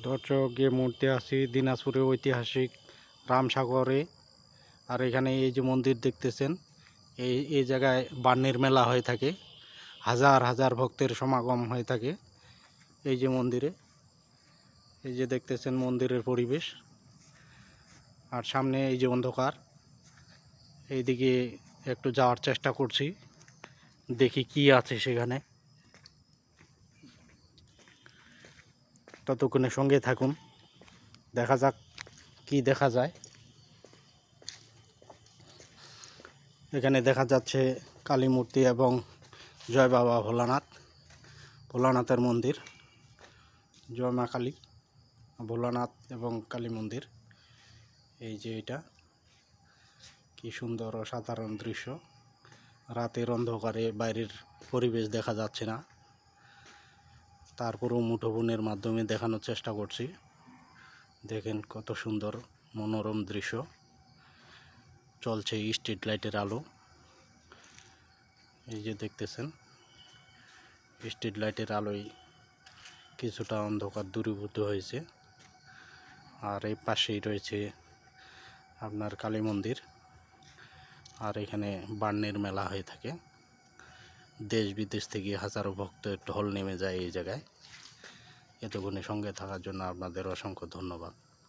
দর্শক যে মুহূর্তে আছি দিনাজপুরে ঐতিহাসিক রামসাগরে। আর এখানে এই যে মন্দির দেখতেছেন, এই জায়গায় বার্নির মেলা হয়ে থাকে, হাজার হাজার ভক্তের সমাগম হয়ে থাকে এই যে মন্দিরে। এই যে দেখতেছেন মন্দিরের পরিবেশ, আর সামনে এই যে অন্ধকার। এইদিকে একটু যাওয়ার চেষ্টা করছি, দেখি কি আছে সেখানে। ততক্ষণে সঙ্গে থাকুন, দেখা যাক কি দেখা যায়। এখানে দেখা যাচ্ছে কালী মূর্তি এবং জয় বাবা ভোলানাথের মন্দির। জয় মা কালী, ভোলানাথ এবং কালী মন্দির। এই যে এটা কি সুন্দর অসাধারণ দৃশ্য। রাতের অন্ধকারে বাইরের পরিবেশ দেখা যাচ্ছে না, তারপরও মুঠোফোনের মাধ্যমে দেখানোর চেষ্টা করছি। দেখেন কত সুন্দর মনোরম দৃশ্য। চলছে স্ট্রিট লাইটের আলো। এই যে দেখতেছেন স্ট্রিট লাইটের আলোয় কিছুটা অন্ধকার দূরীভূত হয়েছে। আর এই পাশেই রয়েছে আপনার কালী মন্দির। আর এখানে বার্নির মেলা হয়ে থাকে, দেশ বিদেশ থেকে হাজারো ভক্তের ঢল নেমে যায় এই জায়গায়। এতক্ষণে সঙ্গে থাকার জন্য আপনাদের অসংখ্য ধন্যবাদ।